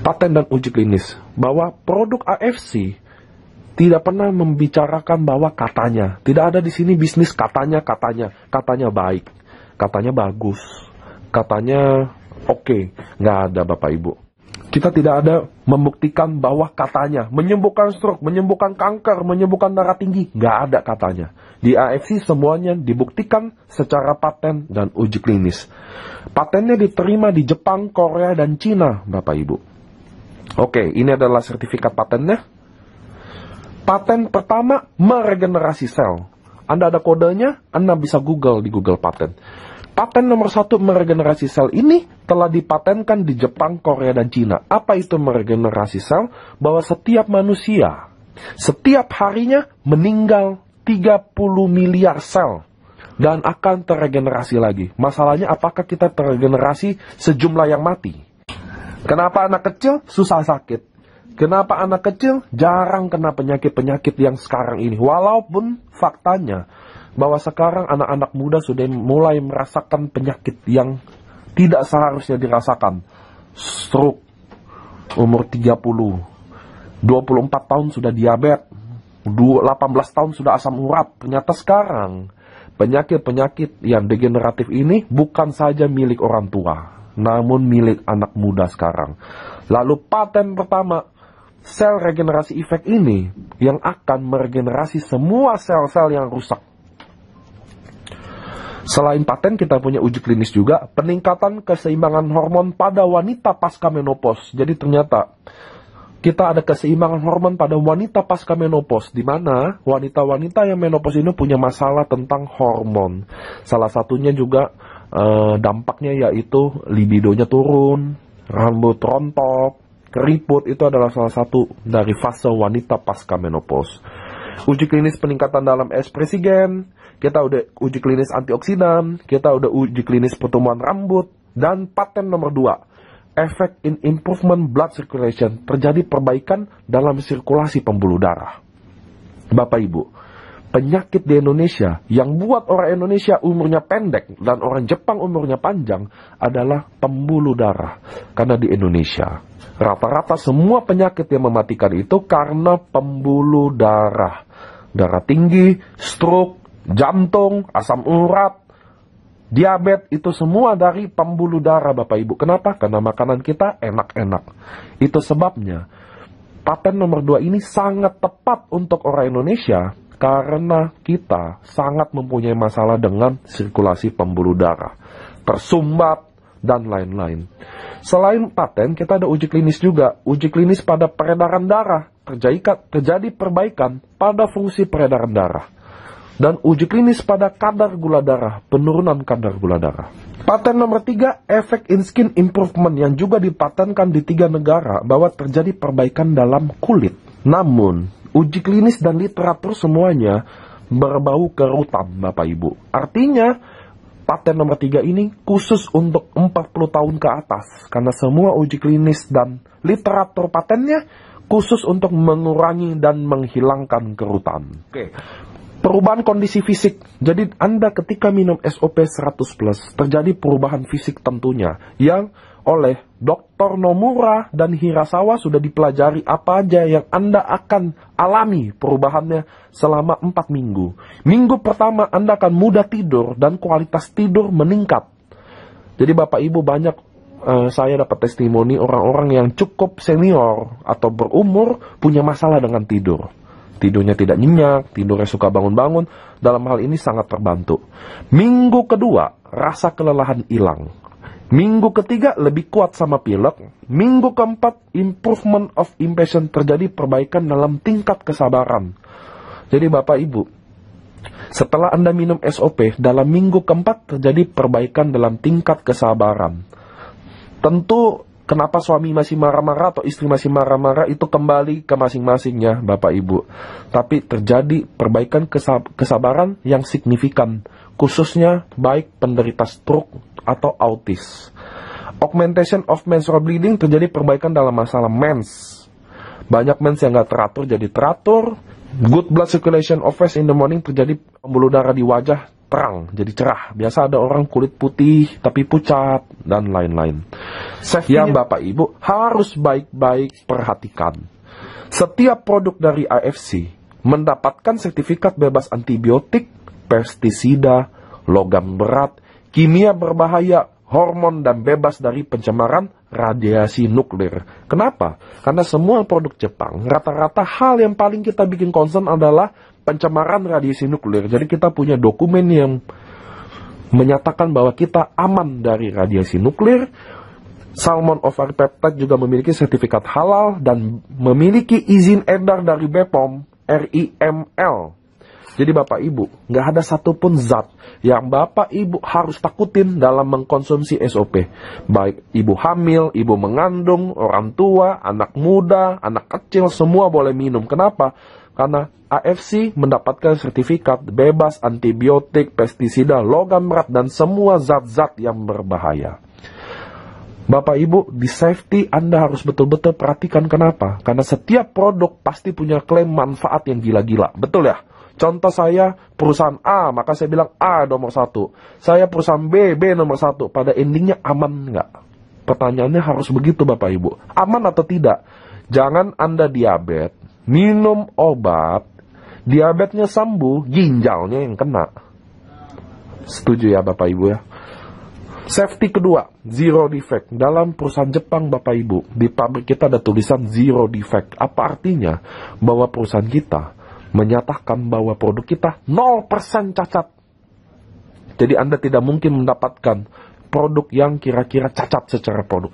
paten dan uji klinis, bahwa produk AFC tidak pernah membicarakan bahwa katanya. Tidak ada di sini bisnis katanya baik, katanya bagus, katanya oke. Nggak ada Bapak Ibu. Kita tidak ada membuktikan bahwa katanya menyembuhkan stroke, menyembuhkan kanker, menyembuhkan darah tinggi. Nggak ada katanya. Di AFC semuanya dibuktikan secara paten dan uji klinis. Patennya diterima di Jepang, Korea, dan Cina, Bapak Ibu. Oke, ini adalah sertifikat patennya. Paten pertama, meregenerasi sel. Anda ada kodenya, Anda bisa Google di Google Paten. Paten nomor 1 meregenerasi sel ini telah dipatenkan di Jepang, Korea, dan Cina. Apa itu meregenerasi sel? Bahwa setiap manusia, setiap harinya meninggal 30 miliar sel dan akan terregenerasi lagi. Masalahnya apakah kita terregenerasi sejumlah yang mati? Kenapa anak kecil susah sakit? Kenapa anak kecil jarang kena penyakit-penyakit yang sekarang ini? Walaupun faktanya bahwa sekarang anak-anak muda sudah mulai merasakan penyakit yang tidak seharusnya dirasakan. Stroke, umur 30, 24 tahun sudah diabetes, 18 tahun sudah asam urat. Ternyata sekarang penyakit-penyakit yang degeneratif ini bukan saja milik orang tua, namun milik anak muda sekarang. Lalu paten pertama, sel regenerasi efek ini yang akan meregenerasi semua sel-sel yang rusak. Selain paten, kita punya uji klinis juga, peningkatan keseimbangan hormon pada wanita pasca menopause. Jadi ternyata kita ada keseimbangan hormon pada wanita pasca menopause, di mana wanita-wanita yang menopause ini punya masalah tentang hormon. Salah satunya juga dampaknya yaitu libidonya turun, rambut rontok, keriput. Itu adalah salah satu dari fase wanita pasca menopause. Uji klinis peningkatan dalam ekspresi gen, kita udah uji klinis antioksidan, kita udah uji klinis pertumbuhan rambut, dan paten nomor 2, effect in improvement blood circulation, terjadi perbaikan dalam sirkulasi pembuluh darah. Bapak Ibu, penyakit di Indonesia yang buat orang Indonesia umurnya pendek dan orang Jepang umurnya panjang adalah pembuluh darah. Karena di Indonesia rata-rata semua penyakit yang mematikan itu karena pembuluh darah. Darah tinggi, stroke, jantung, asam urat, diabetes, itu semua dari pembuluh darah Bapak Ibu. Kenapa? Karena makanan kita enak-enak. Itu sebabnya paten nomor 2 ini sangat tepat untuk orang Indonesia, karena kita sangat mempunyai masalah dengan sirkulasi pembuluh darah, tersumbat, dan lain-lain. Selain paten, kita ada uji klinis juga. Uji klinis pada peredaran darah, terjadi perbaikan pada fungsi peredaran darah. Dan uji klinis pada kadar gula darah, penurunan kadar gula darah. Paten nomor 3, efek in skin improvement, yang juga dipatenkan di 3 negara, bahwa terjadi perbaikan dalam kulit. Namun, uji klinis dan literatur semuanya berbau kerutan Bapak Ibu. Artinya, paten nomor 3 ini khusus untuk 40 tahun ke atas, karena semua uji klinis dan literatur patennya khusus untuk mengurangi dan menghilangkan kerutan. Oke. Perubahan kondisi fisik. Jadi Anda ketika minum SOP 100+, terjadi perubahan fisik tentunya, yang oleh Dr. Nomura dan Hirasawa sudah dipelajari apa aja yang Anda akan alami perubahannya selama 4 minggu. Minggu pertama Anda akan mudah tidur dan kualitas tidur meningkat. Jadi Bapak Ibu, banyak saya dapat testimoni orang-orang yang cukup senior atau berumur punya masalah dengan tidur. Tidurnya tidak nyenyak, tidurnya suka bangun-bangun. Dalam hal ini sangat terbantu. Minggu kedua, rasa kelelahan hilang. Minggu ketiga, lebih kuat sama pilek. Minggu keempat, improvement of impatience, terjadi perbaikan dalam tingkat kesabaran. Jadi Bapak Ibu, setelah Anda minum SOP, dalam minggu keempat terjadi perbaikan dalam tingkat kesabaran. Tentu, kenapa suami masih marah-marah atau istri masih marah-marah itu kembali ke masing-masingnya Bapak Ibu. Tapi terjadi perbaikan kesabaran yang signifikan, khususnya baik penderita stroke atau autis. Augmentation of menstrual bleeding, terjadi perbaikan dalam masalah mens. Banyak mens yang gak teratur jadi teratur. Good blood circulation of face in the morning, terjadi pembuluh darah di wajah terang, jadi cerah. Biasa ada orang kulit putih tapi pucat dan lain-lain. Yang Bapak Ibu harus baik-baik perhatikan. Setiap produk dari AFC mendapatkan sertifikat bebas antibiotik, pestisida, logam berat, kimia berbahaya, hormon, dan bebas dari pencemaran radiasi nuklir. Kenapa? Karena semua produk Jepang, rata-rata hal yang paling kita bikin concern adalah pencemaran radiasi nuklir. Jadi kita punya dokumen yang menyatakan bahwa kita aman dari radiasi nuklir. Salmon Ovari Peptide juga memiliki sertifikat halal dan memiliki izin edar dari BPOM, RIML. Jadi Bapak Ibu, nggak ada satupun zat yang Bapak Ibu harus takutin dalam mengkonsumsi SOP. Baik ibu hamil, ibu mengandung, orang tua, anak muda, anak kecil, semua boleh minum. Kenapa? Karena AFC mendapatkan sertifikat bebas antibiotik, pestisida, logam berat, dan semua zat-zat yang berbahaya. Bapak Ibu, di safety Anda harus betul-betul perhatikan. Kenapa? Karena setiap produk pasti punya klaim manfaat yang gila-gila. Betul ya? Contoh saya perusahaan A, maka saya bilang A nomor 1. Saya perusahaan B, B nomor 1. Pada endingnya aman nggak? Pertanyaannya harus begitu Bapak Ibu. Aman atau tidak? Jangan Anda diabetes, minum obat, diabetesnya sembuh, ginjalnya yang kena. Setuju ya Bapak Ibu ya? Safety kedua, zero defect. Dalam perusahaan Jepang Bapak Ibu, di pabrik kita ada tulisan zero defect. Apa artinya? Bahwa perusahaan kita menyatakan bahwa produk kita 0% cacat. Jadi Anda tidak mungkin mendapatkan produk yang kira-kira cacat secara produk.